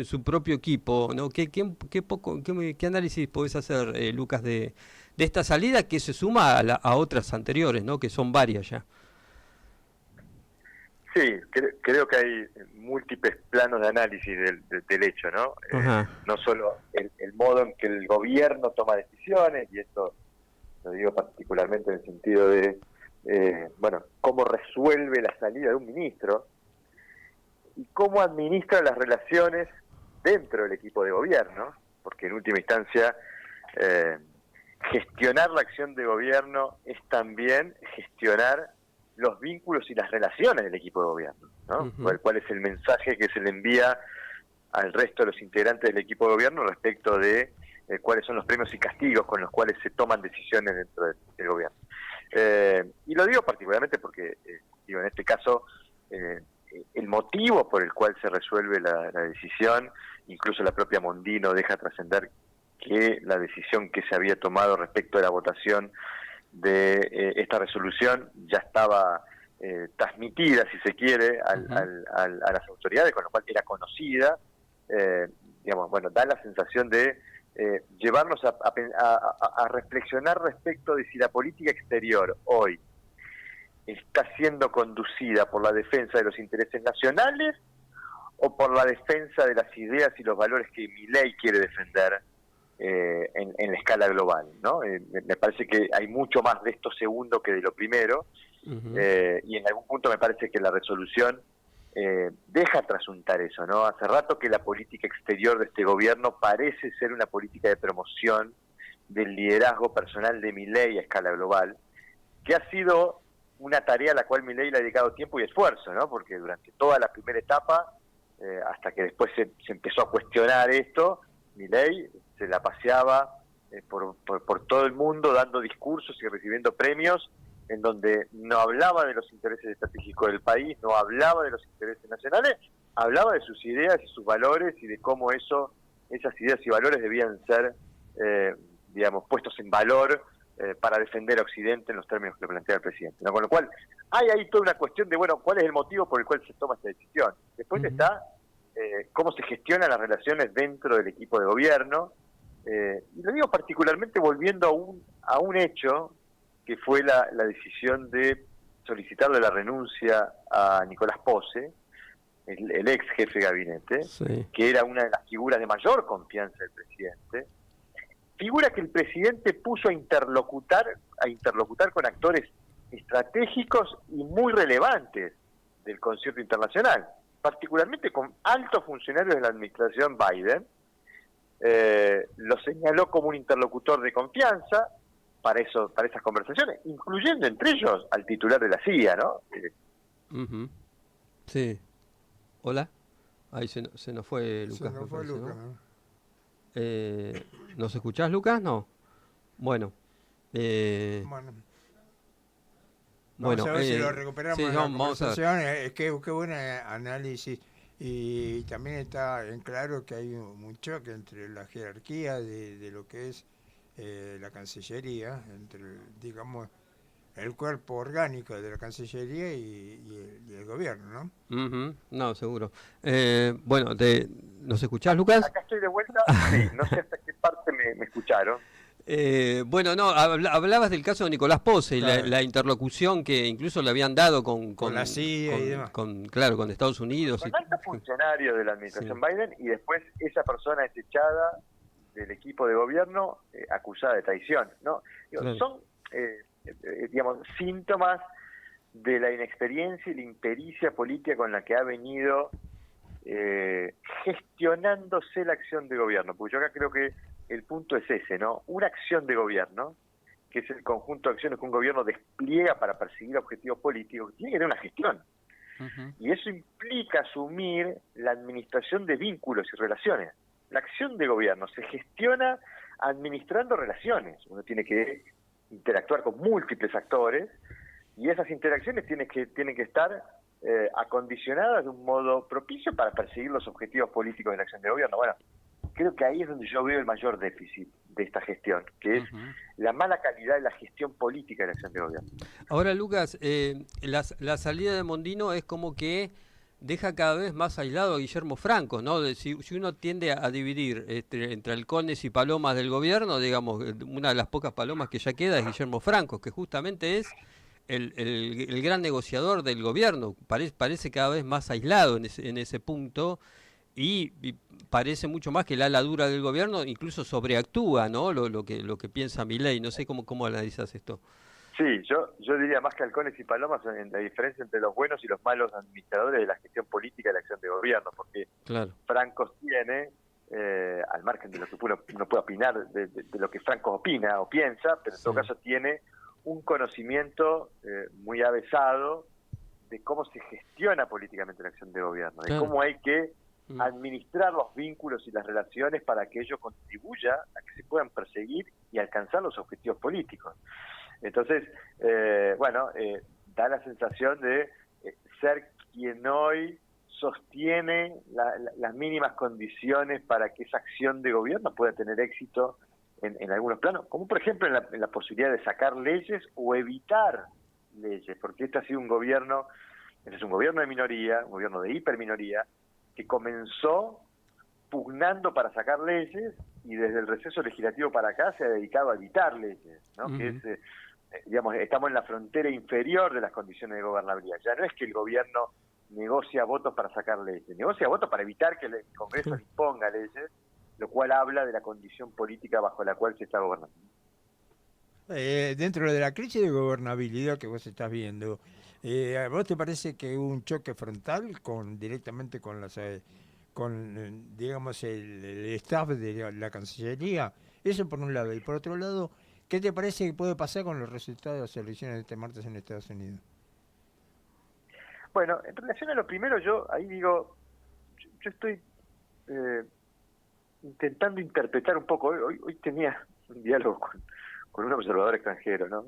su propio equipo, ¿no? ¿Qué análisis podés hacer, Lucas, de esta salida que se suma a otras anteriores, ¿no? Que son varias ya? Sí, creo que hay múltiples planos de análisis del hecho, ¿no? Ajá. No solo el modo en que el gobierno toma decisiones, y esto lo digo particularmente en el sentido de, bueno, cómo resuelve la salida de un ministro y cómo administra las relaciones dentro del equipo de gobierno, porque en última instancia eh, gestionar la acción de gobierno es también gestionar los vínculos y las relaciones del equipo de gobierno, ¿no? Ujú. ¿Cuál es el mensaje que se le envía al resto de los integrantes del equipo de gobierno respecto de cuáles son los premios y castigos con los cuales se toman decisiones dentro del gobierno? Y lo digo particularmente porque, digo, en este caso, el motivo por el cual se resuelve la decisión, incluso la propia Mondino deja trascender que la decisión que se había tomado respecto de la votación de esta resolución ya estaba transmitida, si se quiere, Ujú. a las autoridades, con lo cual era conocida. Digamos, bueno, da la sensación de llevarnos a reflexionar respecto de si la política exterior hoy está siendo conducida por la defensa de los intereses nacionales o por la defensa de las ideas y los valores que Milei quiere defender en la escala global, ¿no? Me parece que hay mucho más de esto segundo que de lo primero, Ujú. y en algún punto me parece que la resolución deja trasuntar eso, ¿no? Hace rato que la política exterior de este gobierno parece ser una política de promoción del liderazgo personal de Milei a escala global, que ha sido una tarea a la cual Milei le ha dedicado tiempo y esfuerzo, ¿no? Porque durante toda la primera etapa, hasta que después se empezó a cuestionar esto, Milei se la paseaba por todo el mundo dando discursos y recibiendo premios en donde no hablaba de los intereses estratégicos del país, no hablaba de los intereses nacionales, hablaba de sus ideas y sus valores y de cómo esas ideas y valores debían ser, eh, digamos, puestos en valor para defender a Occidente en los términos que plantea el presidente, ¿no? Con lo cual, hay ahí toda una cuestión de, bueno, ¿cuál es el motivo por el cual se toma esta decisión? Después Ujú. está cómo se gestionan las relaciones dentro del equipo de gobierno, y lo digo particularmente volviendo a un hecho que fue la decisión de solicitarle la renuncia a Nicolás Pose, el ex jefe de gabinete, Sí. que era una de las figuras de mayor confianza del presidente, figura que el presidente puso a interlocutar con actores estratégicos y muy relevantes del concierto internacional, particularmente con altos funcionarios de la administración Biden. Lo señaló como un interlocutor de confianza para esas conversaciones, incluyendo entre ellos al titular de la CIA, ¿no? Ujú. Sí. Hola. Ahí se nos fue Se Lucas, me nos fue parece, Lucas, ¿no? ¿no? ¿Nos escuchás, Lucas? No. Bueno. Eh, Bueno, vamos bueno. a ver si lo Sí, recuperamos en la vamos a ver. conversación. Es que qué buen análisis. Y también está en claro que hay un choque entre la jerarquía de lo que es la Cancillería, entre, digamos, el cuerpo orgánico de la Cancillería y el gobierno, ¿no? Ujú. No, seguro. Bueno, ¿nos escuchás, Lucas? Acá estoy de vuelta, sí, no sé hasta qué parte me escucharon. Bueno, no, hablabas del caso de Nicolás Pose y Claro, la interlocución que incluso le habían dado con la CIA y demás. claro, con Estados Unidos. Con altos funcionarios de la Sí, administración Biden, y después esa persona es echada del equipo de gobierno acusada de traición, ¿no? Digo, claro. son, digamos, síntomas de la inexperiencia y la impericia política con la que ha venido gestionándose la acción de gobierno, porque yo acá creo que el punto es ese, ¿no? Una acción de gobierno, que es el conjunto de acciones que un gobierno despliega para perseguir objetivos políticos, tiene que tener una gestión. Ujú. Y eso implica asumir la administración de vínculos y relaciones. La acción de gobierno se gestiona administrando relaciones. Uno tiene que interactuar con múltiples actores y esas interacciones tienen que estar acondicionadas de un modo propicio para perseguir los objetivos políticos de la acción de gobierno. Bueno, creo que ahí es donde yo veo el mayor déficit de esta gestión, que es Ujú. la mala calidad de la gestión política de la acción de gobierno. Ahora, Lucas, la salida de Mondino es como que deja cada vez más aislado a Guillermo Franco, ¿no? Si uno tiende a dividir entre halcones y palomas del gobierno, digamos, una de las pocas palomas que ya queda es Guillermo Franco, que justamente es el gran negociador del gobierno. Parece cada vez más aislado en ese punto y parece mucho más que el ala dura del gobierno incluso sobreactúa, ¿no? Lo que piensa Milei. No sé cómo analizas esto. Sí, yo diría más que halcones y palomas en la diferencia entre los buenos y los malos administradores de la gestión política y la acción de gobierno, porque Claro. Franco tiene, al margen de lo que uno puede opinar, de lo que Franco opina o piensa, pero en todo caso tiene un conocimiento muy avesado de cómo se gestiona políticamente la acción de gobierno, de cómo hay que administrar los vínculos y las relaciones para que ello contribuya a que se puedan perseguir y alcanzar los objetivos políticos. Entonces, da la sensación de ser quien hoy sostiene las mínimas condiciones para que esa acción de gobierno pueda tener éxito en algunos planos, como por ejemplo en la posibilidad de sacar leyes o evitar leyes, porque este ha sido un gobierno de minoría, un gobierno de hiperminoría, que comenzó pugnando para sacar leyes y desde el receso legislativo para acá se ha dedicado a evitar leyes, ¿no? Que es, estamos en la frontera inferior de las condiciones de gobernabilidad. Ya no es que el gobierno negocia votos para sacar leyes, negocia votos para evitar que el Congreso imponga leyes, lo cual habla de la condición política bajo la cual se está gobernando. Dentro de la crisis de gobernabilidad que vos estás viendo, ¿a vos te parece que hubo un choque frontal directamente con digamos, el staff de la Cancillería? Eso por un lado. Y por otro lado, ¿qué te parece que puede pasar con los resultados de las elecciones de este martes en Estados Unidos? Bueno, en relación a lo primero, yo estoy intentando interpretar un poco. Hoy tenía un diálogo con un observador extranjero, ¿no?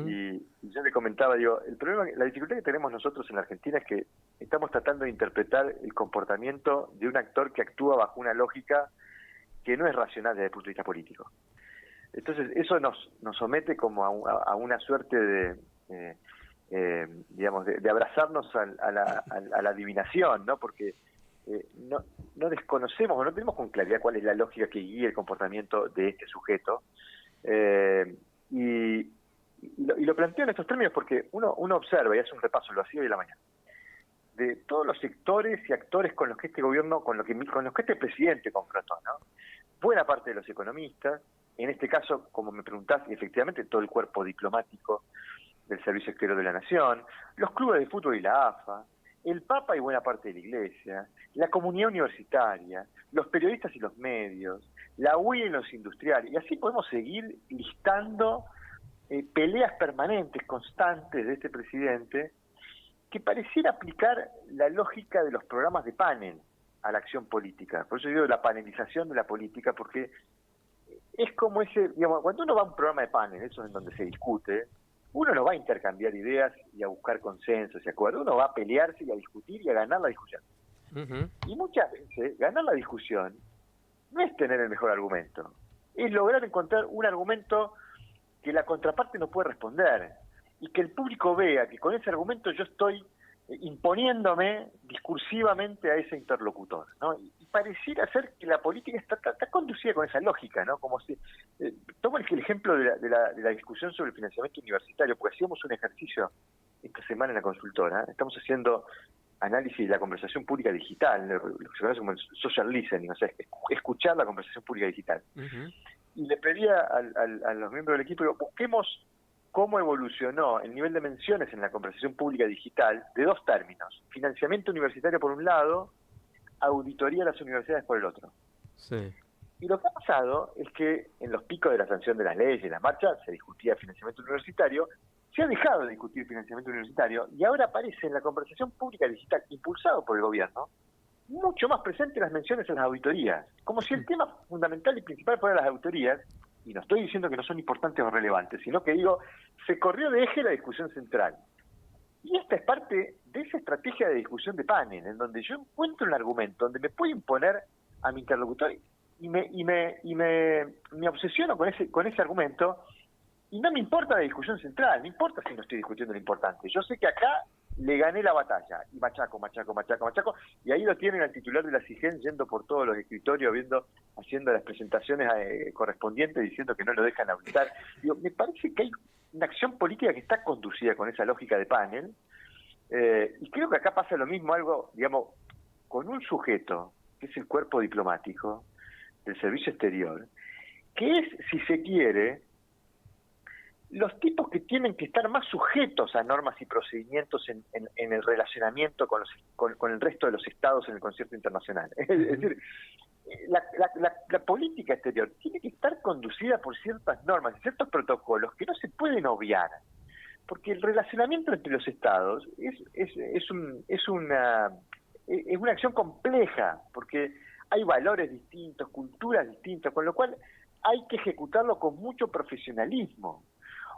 Y yo le comentaba, el problema, la dificultad que tenemos nosotros en la Argentina es que estamos tratando de interpretar el comportamiento de un actor que actúa bajo una lógica que no es racional desde el punto de vista político. Entonces, eso nos somete como a una suerte de abrazarnos a la adivinación, ¿no? Porque no desconocemos o no tenemos con claridad cuál es la lógica que guía el comportamiento de este sujeto. Y lo planteo en estos términos porque uno observa y hace un repaso, lo hacía hoy en la mañana, de todos los sectores y actores con los que este gobierno, con los que este presidente confrontó, ¿no? Buena parte de los economistas, en este caso, como me preguntás, y efectivamente todo el cuerpo diplomático del Servicio Exterior de la Nación, los clubes de fútbol y la AFA, el Papa y buena parte de la Iglesia, la comunidad universitaria, los periodistas y los medios, la UIA y los industriales, y así podemos seguir listando peleas permanentes, constantes de este presidente, que pareciera aplicar la lógica de los programas de panel a la acción política. Por eso digo la panelización de la política, porque es como cuando uno va a un programa de panel, eso es en donde se discute, uno no va a intercambiar ideas y a buscar consensos y acuerdos, uno va a pelearse y a discutir y a ganar la discusión. Y muchas veces ganar la discusión no es tener el mejor argumento, es lograr encontrar un argumento que la contraparte no puede responder y que el público vea que con ese argumento yo estoy imponiéndome discursivamente a ese interlocutor, ¿no? Y pareciera ser que la política está conducida con esa lógica, ¿no? Como si tomo el ejemplo de la discusión sobre el financiamiento universitario, porque hacíamos un ejercicio esta semana en la consultora, estamos haciendo análisis de la conversación pública digital, lo que se conoce como el social listening, o sea, escuchar la conversación pública digital. Y le pedía a los miembros del equipo, busquemos cómo evolucionó el nivel de menciones en la conversación pública digital de dos términos: financiamiento universitario por un lado, auditoría a las universidades por el otro. Sí. Y lo que ha pasado es que en los picos de la sanción de las leyes, en las marchas, se discutía financiamiento universitario, se ha dejado de discutir financiamiento universitario y ahora aparece en la conversación pública digital, impulsado por el gobierno, mucho más presente las menciones a las auditorías, como si el tema fundamental y principal fuera las auditorías. Y no estoy diciendo que no son importantes o relevantes, sino que digo, se corrió de eje la discusión central. Y esta es parte de esa estrategia de discusión de panel, en donde yo encuentro un argumento, donde me puedo imponer a mi interlocutor y me obsesiono con ese argumento, y no me importa la discusión central, no importa si no estoy discutiendo lo importante. Yo sé que acá le gané la batalla, y machaco, y ahí lo tienen al titular de la CIGEN yendo por todos los escritorios, haciendo las presentaciones correspondientes, diciendo que no lo dejan habilitar. Digo, me parece que hay una acción política que está conducida con esa lógica de panel, y creo que acá pasa lo mismo, algo, digamos, con un sujeto, que es el cuerpo diplomático del servicio exterior, que es, si se quiere, los tipos que tienen que estar más sujetos a normas y procedimientos en el relacionamiento con el resto de los estados en el concierto internacional. Es decir, la política exterior tiene que estar conducida por ciertas normas, ciertos protocolos que no se pueden obviar, porque el relacionamiento entre los estados es una acción compleja, porque hay valores distintos, culturas distintas, con lo cual hay que ejecutarlo con mucho profesionalismo.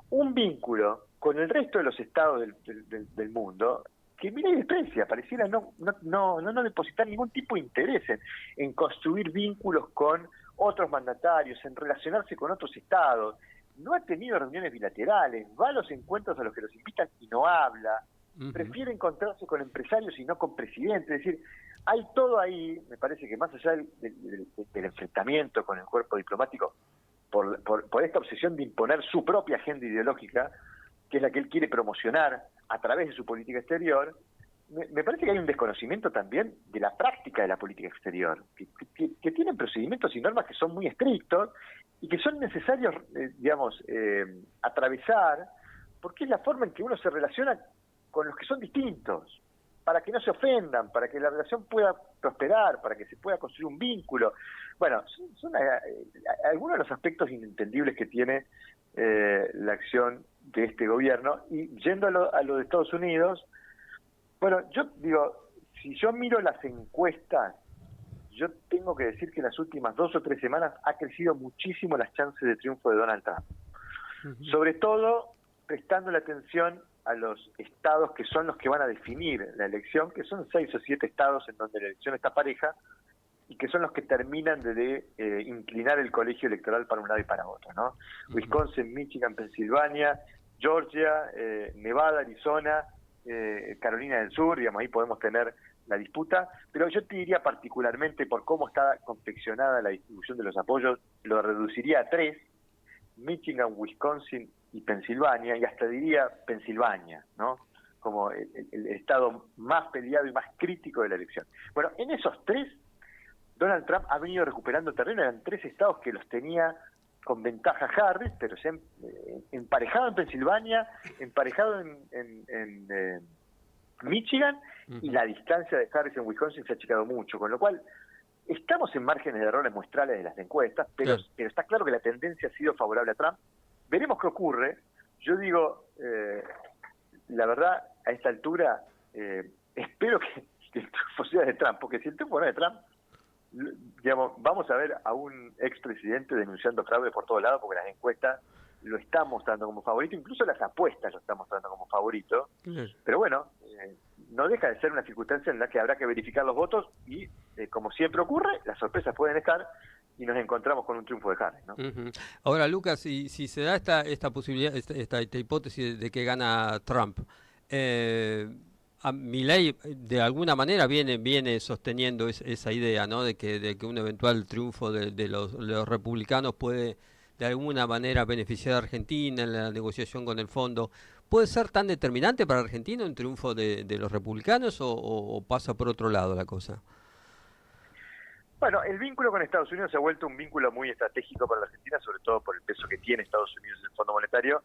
Un vínculo con el resto de los estados del mundo que mira y desprecia, pareciera no depositar ningún tipo de interés en construir vínculos con otros mandatarios, en relacionarse con otros estados. No ha tenido reuniones bilaterales, va a los encuentros a los que los invitan y no habla, prefiere encontrarse con empresarios y no con presidentes. Es decir, hay todo ahí, me parece que más allá del enfrentamiento con el cuerpo diplomático, por esta obsesión de imponer su propia agenda ideológica, que es la que él quiere promocionar a través de su política exterior, me parece que hay un desconocimiento también de la práctica de la política exterior, que tienen procedimientos y normas que son muy estrictos y que son necesarios, atravesar, porque es la forma en que uno se relaciona con los que son distintos, para que no se ofendan, para que la relación pueda prosperar, para que se pueda construir un vínculo. Bueno, son algunos de los aspectos inentendibles que tiene la acción de este gobierno. Y yendo a lo de Estados Unidos, bueno, yo digo, si yo miro las encuestas, yo tengo que decir que en las últimas 2 o 3 semanas ha crecido muchísimo las chances de triunfo de Donald Trump. Sobre todo prestando la atención a los estados que son los que van a definir la elección, que son 6 o 7 estados en donde la elección está pareja, y que son los que terminan de inclinar el colegio electoral para un lado y para otro, ¿no? Wisconsin, Michigan, Pensilvania, Georgia, Nevada, Arizona, Carolina del Sur, digamos, ahí podemos tener la disputa, pero yo te diría particularmente por cómo está confeccionada la distribución de los apoyos, lo reduciría a 3, Michigan, Wisconsin y Pensilvania, y hasta diría Pensilvania, ¿no? Como el estado más peleado y más crítico de la elección. Bueno, en esos 3, Donald Trump ha venido recuperando terreno, eran 3 estados que los tenía con ventaja Harris, pero se han emparejado en Pensilvania, emparejado en Michigan, y la distancia de Harris en Wisconsin se ha achicado mucho, con lo cual estamos en márgenes de errores muestrales de las encuestas, pero está claro que la tendencia ha sido favorable a Trump. Veremos qué ocurre. Yo digo, la verdad, a esta altura, espero que el triunfo sea de Trump, porque si el triunfo no es de Trump, digamos, vamos a ver a un expresidente denunciando fraude por todos lados, porque las encuestas lo están mostrando como favorito, incluso las apuestas lo están mostrando como favorito. Pero bueno, no deja de ser una circunstancia en la que habrá que verificar los votos y, como siempre ocurre, las sorpresas pueden estar y nos encontramos con un triunfo de Harris, ¿no? Ahora, Lucas, si se da esta posibilidad, esta hipótesis de que gana Trump, a Milei de alguna manera viene sosteniendo esa idea, ¿no? de que un eventual triunfo de los republicanos puede de alguna manera beneficiar a Argentina en la negociación con el fondo. ¿Puede ser tan determinante para Argentina un triunfo de los republicanos o pasa por otro lado la cosa? Bueno, el vínculo con Estados Unidos se ha vuelto un vínculo muy estratégico para la Argentina, sobre todo por el peso que tiene Estados Unidos en el Fondo Monetario,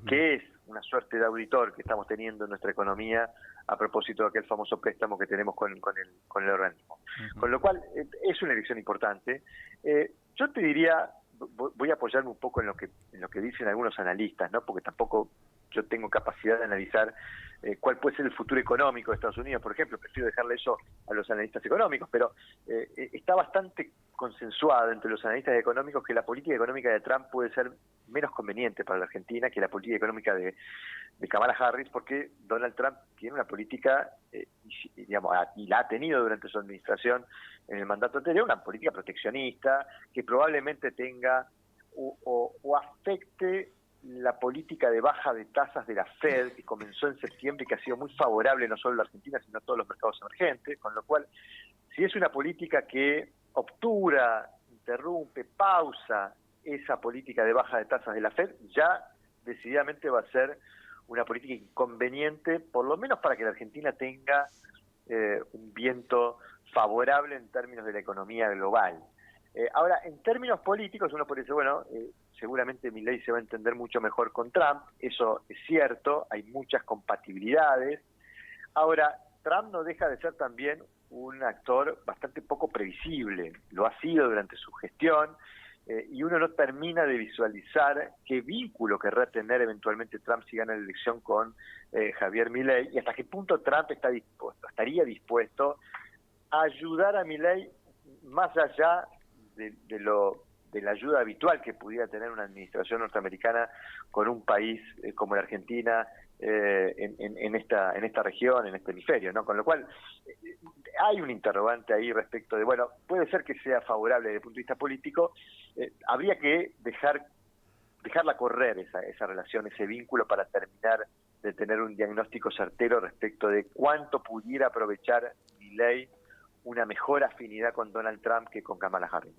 que es una suerte de auditor que estamos teniendo en nuestra economía a propósito de aquel famoso préstamo que tenemos con el organismo. Con lo cual, es una elección importante. Yo te diría, voy a apoyarme un poco en lo que dicen algunos analistas, ¿no? Porque tampoco yo tengo capacidad de analizar cuál puede ser el futuro económico de Estados Unidos, por ejemplo. Prefiero dejarle eso a los analistas económicos, pero está bastante consensuado entre los analistas económicos que la política económica de Trump puede ser menos conveniente para la Argentina que la política económica de Kamala Harris, porque Donald Trump tiene una política, digamos, y la ha tenido durante su administración en el mandato anterior, una política proteccionista que probablemente tenga o afecte la política de baja de tasas de la Fed, que comenzó en septiembre y que ha sido muy favorable no solo a la Argentina, sino a todos los mercados emergentes, con lo cual, si es una política que obtura, interrumpe, pausa esa política de baja de tasas de la Fed, ya decididamente va a ser una política inconveniente, por lo menos para que la Argentina tenga un viento favorable en términos de la economía global. Ahora, en términos políticos, uno puede decir, bueno, seguramente Milei se va a entender mucho mejor con Trump, eso es cierto, hay muchas compatibilidades. Ahora, Trump no deja de ser también un actor bastante poco previsible, lo ha sido durante su gestión, y uno no termina de visualizar qué vínculo querrá tener eventualmente Trump si gana la elección con Javier Milei, y hasta qué punto Trump estaría dispuesto a ayudar a Milei más allá de la ayuda habitual que pudiera tener una administración norteamericana con un país como la Argentina en esta región, en este hemisferio, ¿no? Con lo cual hay un interrogante ahí respecto de, bueno, puede ser que sea favorable desde el punto de vista político, habría que dejarla correr esa relación, ese vínculo para terminar de tener un diagnóstico certero respecto de cuánto pudiera aprovechar Milei una mejor afinidad con Donald Trump que con Kamala Harris.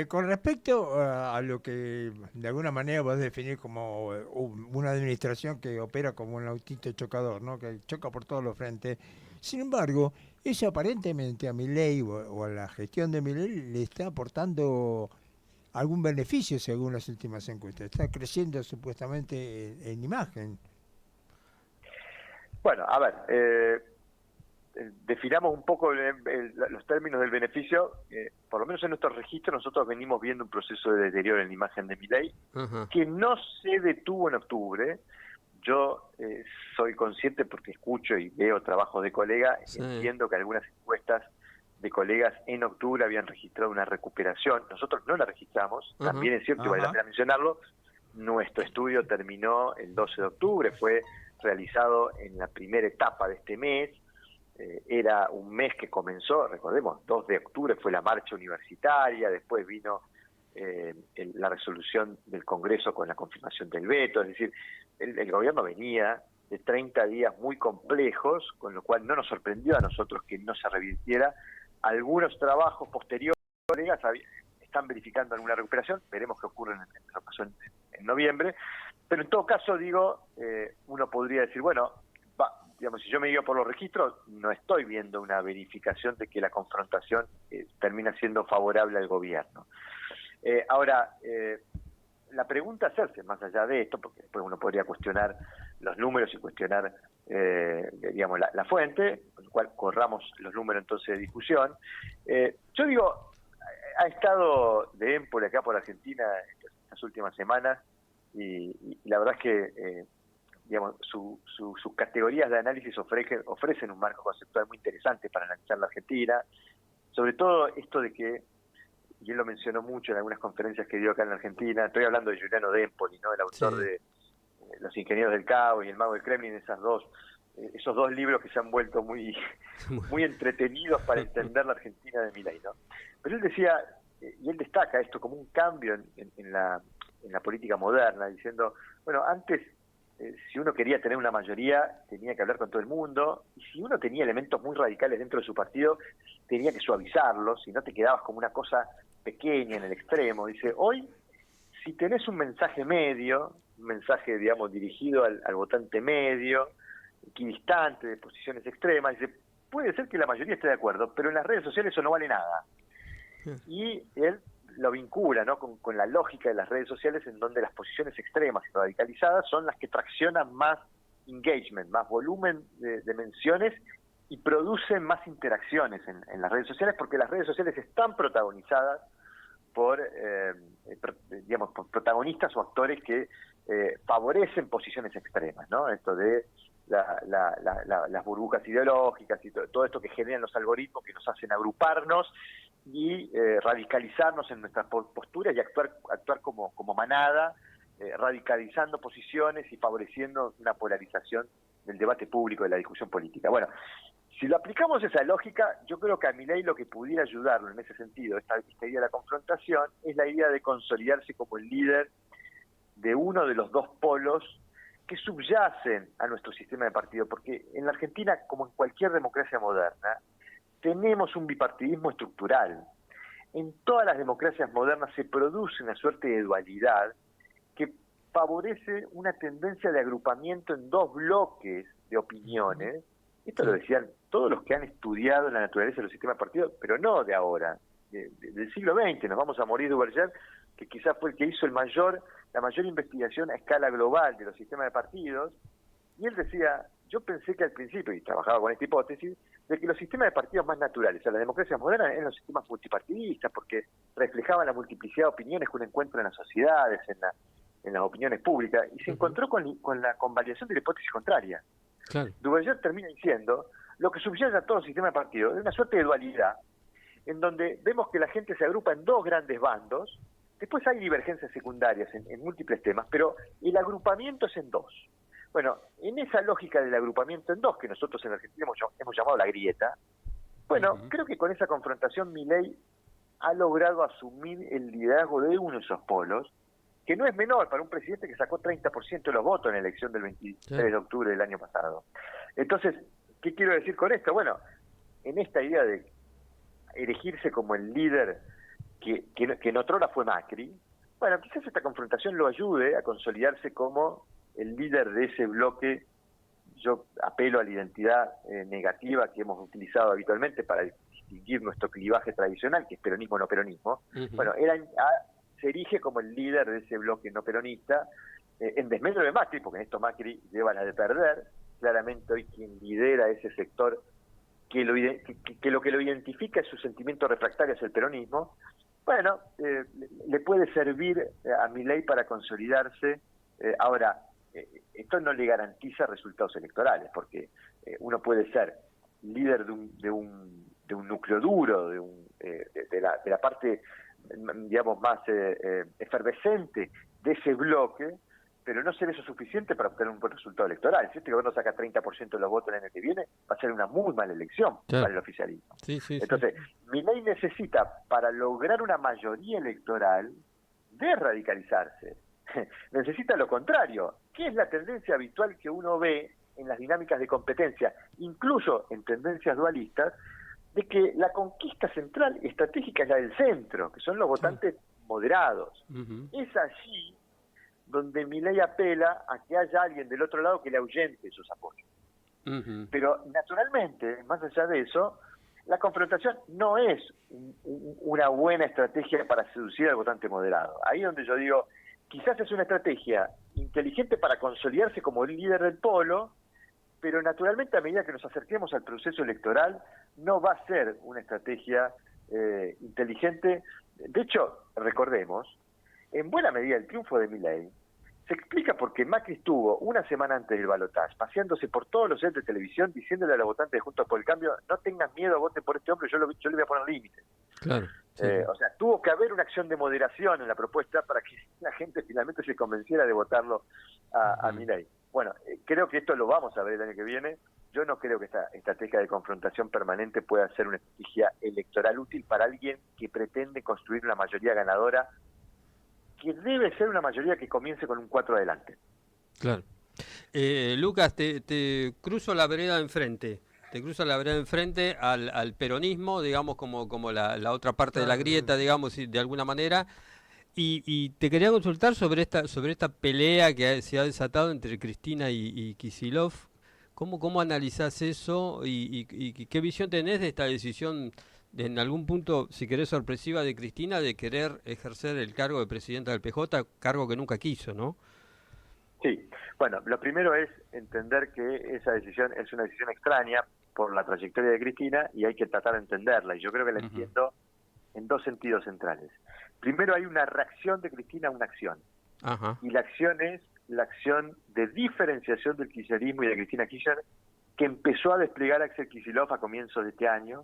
Con respecto a lo que de alguna manera vas a definir como una administración que opera como un autito chocador, ¿no? Que choca por todos los frentes. Sin embargo, eso aparentemente a Milei o a la gestión de Milei le está aportando algún beneficio según las últimas encuestas. Está creciendo supuestamente en imagen. Bueno, a ver, definamos un poco los términos del beneficio. Por lo menos en nuestros registros nosotros venimos viendo un proceso de deterioro en la imagen de Milei que no se detuvo en octubre. Yo soy consciente porque escucho y veo trabajos de colegas, entiendo que algunas encuestas de colegas en octubre habían registrado una recuperación. Nosotros no la registramos, también es cierto, y vale la pena mencionarlo, nuestro estudio terminó el 12 de octubre, fue realizado en la primera etapa de este mes. Era un mes que comenzó, recordemos, 2 de octubre fue la marcha universitaria, después vino la resolución del Congreso con la confirmación del veto, es decir, el gobierno venía de 30 días muy complejos, con lo cual no nos sorprendió a nosotros que no se revirtiera. Algunos trabajos posteriores están verificando alguna recuperación, veremos qué ocurre en lo que pasó en noviembre, pero en todo caso, digo, uno podría decir, bueno, digamos, si yo me guío por los registros, no estoy viendo una verificación de que la confrontación termina siendo favorable al gobierno. Ahora, la pregunta a hacerse, más allá de esto, porque después uno podría cuestionar los números y cuestionar, digamos, la fuente, con lo cual corramos los números entonces de discusión. Yo digo, ha estado de Empoli acá por Argentina estas últimas semanas y la verdad es que digamos, sus categorías de análisis ofrecen un marco conceptual muy interesante para analizar la Argentina, sobre todo esto de que, y él lo mencionó mucho en algunas conferencias que dio acá en la Argentina, estoy hablando de Giuliano de Empoli, ¿no? El autor de Los Ingenieros del Caos y El Mago del Kremlin, esos dos libros que se han vuelto muy entretenidos para entender la Argentina de Milei, ¿no? Pero él decía, y él destaca esto como un cambio en la política moderna, diciendo, bueno, antes si uno quería tener una mayoría, tenía que hablar con todo el mundo, y si uno tenía elementos muy radicales dentro de su partido, tenía que suavizarlos, si no te quedabas como una cosa pequeña en el extremo. Dice, hoy, si tenés un mensaje medio, un mensaje, digamos, dirigido al votante medio, equidistante, de posiciones extremas, dice, puede ser que la mayoría esté de acuerdo, pero en las redes sociales eso no vale nada. Y él lo vincula, ¿no? con la lógica de las redes sociales, en donde las posiciones extremas y radicalizadas son las que traccionan más engagement, más volumen de menciones y producen más interacciones en las redes sociales, porque las redes sociales están protagonizadas por, digamos, por protagonistas o actores que favorecen posiciones extremas, ¿no? Esto de las burbujas ideológicas y todo esto que generan los algoritmos que nos hacen agruparnos y radicalizarnos en nuestras posturas y actuar como manada, radicalizando posiciones y favoreciendo una polarización del debate público, de la discusión política. Bueno, si lo aplicamos esa lógica, yo creo que a Milei lo que pudiera ayudarlo en ese sentido, esta idea de la confrontación, es la idea de consolidarse como el líder de uno de los dos polos que subyacen a nuestro sistema de partido, porque en la Argentina, como en cualquier democracia moderna, tenemos un bipartidismo estructural. En todas las democracias modernas se produce una suerte de dualidad que favorece una tendencia de agrupamiento en dos bloques de opiniones. Esto lo decían todos los que han estudiado la naturaleza de los sistemas de partidos, pero no de ahora, del siglo XX. Nos vamos a morir de Duverger, que quizás fue el que hizo la mayor investigación a escala global de los sistemas de partidos, y él decía, yo pensé que al principio, y trabajaba con esta hipótesis, de que los sistemas de partidos más naturales, o sea, las democracias modernas, eran los sistemas multipartidistas, porque reflejaban la multiplicidad de opiniones que uno encuentra en las sociedades, en las opiniones públicas, y se encontró con la convalidación de la hipótesis contraria. Claro. Duverger termina diciendo, lo que subyace a todo sistema de partidos es una suerte de dualidad, en donde vemos que la gente se agrupa en dos grandes bandos. Después hay divergencias secundarias en múltiples temas, pero el agrupamiento es en dos. Bueno, en esa lógica del agrupamiento en dos, que nosotros en Argentina hemos llamado la grieta, bueno, creo que con esa confrontación Milei ha logrado asumir el liderazgo de uno de esos polos, que no es menor para un presidente que sacó 30% de los votos en la elección del 23 de octubre del año pasado. Entonces, ¿qué quiero decir con esto? Bueno, en esta idea de erigirse como el líder que en otrora fue Macri, bueno, quizás esta confrontación lo ayude a consolidarse como el líder de ese bloque. Yo apelo a la identidad negativa que hemos utilizado habitualmente para distinguir nuestro clivaje tradicional, que es peronismo no peronismo. Bueno, se erige como el líder de ese bloque no peronista, en desmedro de Macri, porque en esto Macri lleva la de perder. Claramente hoy quien lidera ese sector, que lo que lo identifica es su sentimiento refractario hacia el peronismo. Bueno, le puede servir a Milei para consolidarse. Ahora, esto no le garantiza resultados electorales, porque uno puede ser líder de un núcleo duro, de la parte, digamos, más efervescente de ese bloque, pero no ser eso suficiente para obtener un buen resultado electoral. Si este gobierno saca 30% de los votos el año que viene, va a ser una muy mala elección para el oficialismo. Entonces, Milei necesita, para lograr una mayoría electoral, desradicalizarse. Necesita lo contrario, que es la tendencia habitual que uno ve en las dinámicas de competencia, incluso en tendencias dualistas, de que la conquista central y estratégica es la del centro, que son los votantes moderados. Es allí donde Milei apela a que haya alguien del otro lado que le ahuyente esos apoyos. Pero naturalmente, más allá de eso, la confrontación no es una buena estrategia para seducir al votante moderado. Ahí donde yo digo, quizás es una estrategia inteligente para consolidarse como el líder del polo, pero naturalmente a medida que nos acerquemos al proceso electoral no va a ser una estrategia inteligente. De hecho, recordemos, en buena medida el triunfo de Milei se explica porque Macri estuvo una semana antes del balotaje paseándose por todos los sets de televisión diciéndole a los votantes de Juntos por el Cambio, no tengan miedo, voten por este hombre, yo le voy a poner límites. Claro. O sea, tuvo que haber una acción de moderación en la propuesta para que la gente finalmente se convenciera de votarlo a Milei. Bueno, creo que esto lo vamos a ver el año que viene. Yo no creo que esta estrategia de confrontación permanente pueda ser una estrategia electoral útil para alguien que pretende construir una mayoría ganadora, que debe ser una mayoría que comience con un 4 adelante. Claro. Lucas, te cruzo la vereda de enfrente. Te cruza la vereda de enfrente al peronismo, digamos, como la otra parte de la grieta, digamos, de alguna manera. Y te quería consultar sobre esta pelea que se ha desatado entre Cristina y Kicillof. ¿Cómo analizás eso y qué visión tenés de esta decisión, en algún punto, si querés, sorpresiva de Cristina, de querer ejercer el cargo de presidenta del PJ, cargo que nunca quiso, ¿no? Sí, bueno, lo primero es entender que esa decisión es una decisión extraña por la trayectoria de Cristina y hay que tratar de entenderla, y yo creo que la entiendo en dos sentidos centrales. Primero, hay una reacción de Cristina a una acción, y la acción es la acción de diferenciación del kirchnerismo y de Cristina Kirchner, que empezó a desplegar Axel Kicillof a comienzos de este año,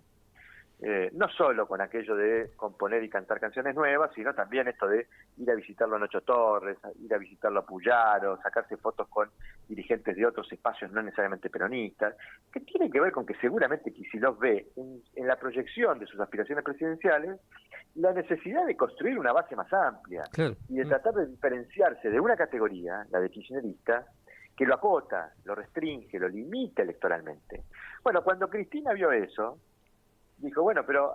no solo con aquello de componer y cantar canciones nuevas, sino también esto de ir a visitarlo a Nacho Torres, ir a visitarlo a Puyaro, sacarse fotos con dirigentes de otros espacios no necesariamente peronistas, que tiene que ver con que seguramente Kicillof ve en la proyección de sus aspiraciones presidenciales la necesidad de construir una base más amplia Claro. y de tratar de diferenciarse de una categoría, la de kirchnerista, que lo acota, lo restringe, lo limita electoralmente. Bueno, cuando Cristina vio eso, dijo, bueno, pero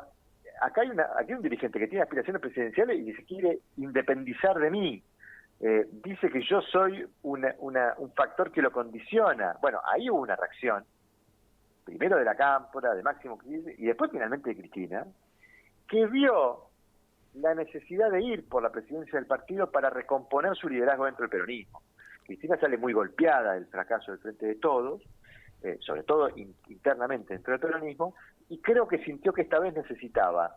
aquí hay un dirigente que tiene aspiraciones presidenciales y se quiere independizar de mí. Dice que yo soy un factor que lo condiciona. Bueno, ahí hubo una reacción, primero de la Cámpora, de Máximo Kirchner, y después finalmente de Cristina, que vio la necesidad de ir por la presidencia del partido para recomponer su liderazgo dentro del peronismo. Cristina sale muy golpeada del fracaso del Frente de Todos, sobre todo internamente dentro del peronismo, y creo que sintió que esta vez necesitaba,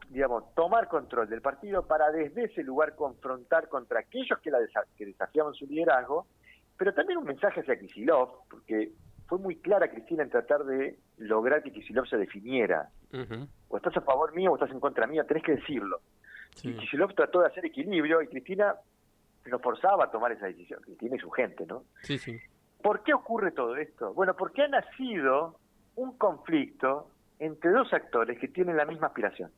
digamos, tomar control del partido para desde ese lugar confrontar contra aquellos que desafiaban su liderazgo, pero también un mensaje hacia Kicillof, porque fue muy clara Cristina en tratar de lograr que Kicillof se definiera. O estás a favor mío o estás en contra mía, tenés que decirlo. Sí. Y Kicillof trató de hacer equilibrio y Cristina lo forzaba a tomar esa decisión. Cristina y su gente, ¿no? Sí, sí. ¿Por qué ocurre todo esto? Bueno, porque ha nacido un conflicto entre dos actores que tienen la misma aspiración.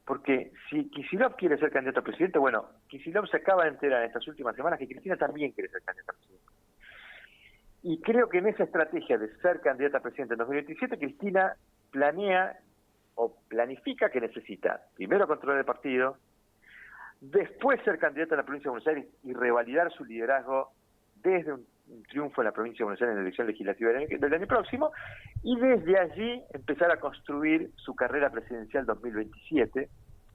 Porque si Kicillof quiere ser candidato a presidente, bueno, Kicillof se acaba de enterar en estas últimas semanas que Cristina también quiere ser candidata a presidente. Y creo que en esa estrategia de ser candidata a presidente en 2027, Cristina planea o planifica que necesita primero controlar el partido, después ser candidata en la provincia de Buenos Aires y revalidar su liderazgo desde un triunfo en la provincia de Buenos Aires en la elección legislativa del año próximo, y desde allí empezar a construir su carrera presidencial 2027,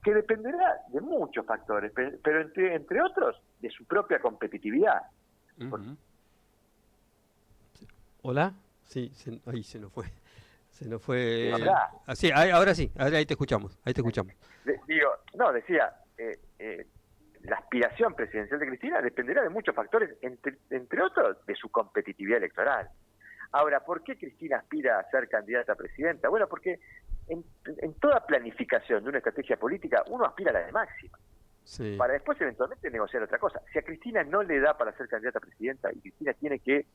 que dependerá de muchos factores, pero entre otros de su propia competitividad. ¿Hola? Sí, ahí se nos fue. Se nos fue. Sí, ahora sí, ahí te escuchamos, decía, la aspiración presidencial de Cristina dependerá de muchos factores, entre otros de su competitividad electoral. Ahora, ¿por qué Cristina aspira a ser candidata a presidenta? Bueno, porque en toda planificación de una estrategia política uno aspira a la de máxima, para después eventualmente negociar otra cosa. Si a Cristina no le da para ser candidata a presidenta y Cristina tiene que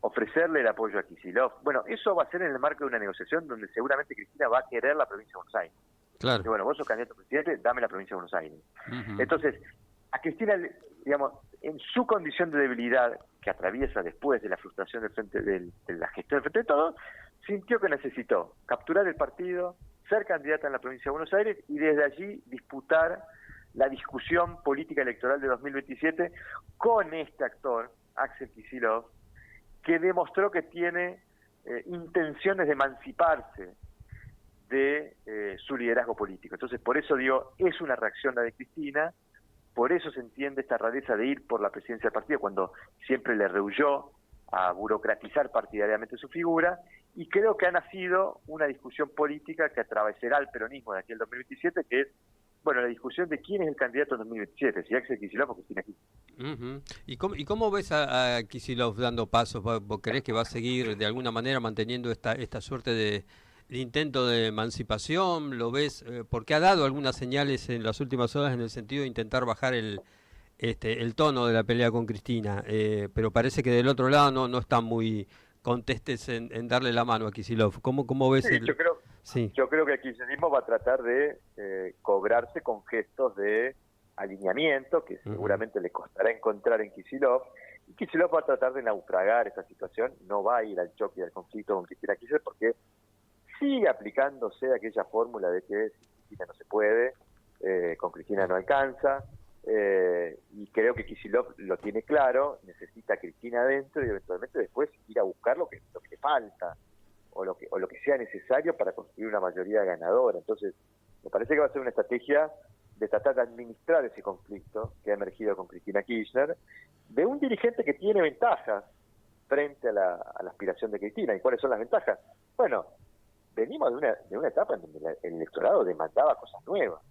ofrecerle el apoyo a Kicillof, bueno, eso va a ser en el marco de una negociación donde seguramente Cristina va a querer la provincia de Buenos Aires. Claro. Y bueno, vos sos candidato a presidente, dame la provincia de Buenos Aires. Entonces, a Cristina, digamos, en su condición de debilidad que atraviesa después de la frustración de la gestión del Frente de Todos, sintió que necesitó capturar el partido, ser candidata en la provincia de Buenos Aires y desde allí disputar la discusión política electoral de 2027 con este actor, Axel Kicillof, que demostró que tiene intenciones de emanciparse de su liderazgo político. Entonces, por eso digo, es una reacción la de Cristina, por eso se entiende esta rareza de ir por la presidencia del partido cuando siempre le rehuyó a burocratizar partidariamente su figura, y creo que ha nacido una discusión política que atravesará el peronismo de aquí al 2027, que es, bueno, la discusión de quién es el candidato en 2027, si Axel Kicillof o Cristina Kirchner. ¿Y cómo ves a Kicillof dando pasos? ¿Vos creés que va a seguir de alguna manera manteniendo esta suerte de intento de emancipación? ¿Lo ves? Porque ha dado algunas señales en las últimas horas en el sentido de intentar bajar el tono de la pelea con Cristina, pero parece que del otro lado no están muy contestes en darle la mano a Kicillof. ¿Cómo ves? Yo creo que el kirchnerismo va a tratar de cobrarse con gestos de alineamiento que seguramente le costará encontrar en Kicillof, y Kicillof va a tratar de naufragar esta situación, no va a ir al choque y al conflicto con Cristina Kirchner porque sigue aplicándose aquella fórmula de que sin Cristina no se puede, con Cristina no alcanza, y creo que Kicillof lo tiene claro, necesita a Cristina adentro y eventualmente después ir a buscar lo que le falta o lo que sea necesario para construir una mayoría ganadora. Entonces, me parece que va a ser una estrategia de tratar de administrar ese conflicto que ha emergido con Cristina Kirchner, de un dirigente que tiene ventajas frente a la aspiración de Cristina. ¿Y cuáles son las ventajas? Bueno, venimos de una etapa en donde el electorado demandaba cosas nuevas.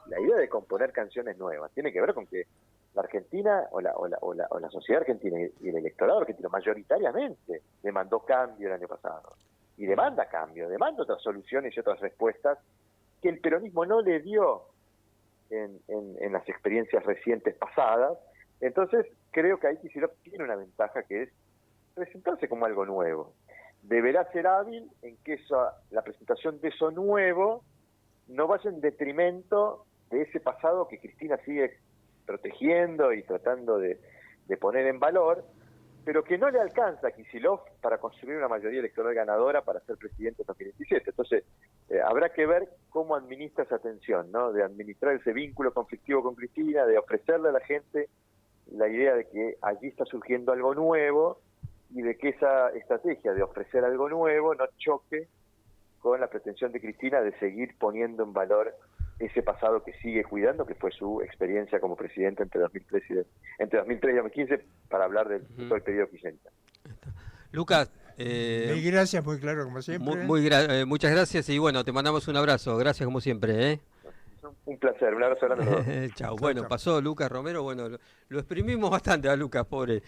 La idea de componer canciones nuevas tiene que ver con que la Argentina o la sociedad argentina y el electorado argentino mayoritariamente demandó cambio el año pasado. y demanda cambio, demanda otras soluciones y otras respuestas que el peronismo no le dio en las experiencias recientes pasadas. Entonces creo que ahí Kicillof tiene una ventaja, que es presentarse como algo nuevo. Deberá ser hábil en que la presentación de eso nuevo no vaya en detrimento de ese pasado que Cristina sigue protegiendo y tratando de poner en valor, pero que no le alcanza a Kicillof para construir una mayoría electoral ganadora para ser presidente en 2027. Entonces, habrá que ver cómo administra esa tensión, ¿no? De administrar ese vínculo conflictivo con Cristina, de ofrecerle a la gente la idea de que allí está surgiendo algo nuevo y de que esa estrategia de ofrecer algo nuevo no choque con la pretensión de Cristina de seguir poniendo en valor ese pasado que sigue cuidando, que fue su experiencia como presidente entre 2003 y 2015, para hablar de todo el periodo kirchnerista. Lucas, mil gracias, muy claro como siempre. Muchas gracias y bueno, te mandamos un abrazo. Gracias como siempre. Un placer, un abrazo grande a todos. Chao. Bueno, pasó Lucas Romero, bueno, lo exprimimos bastante a Lucas, pobre.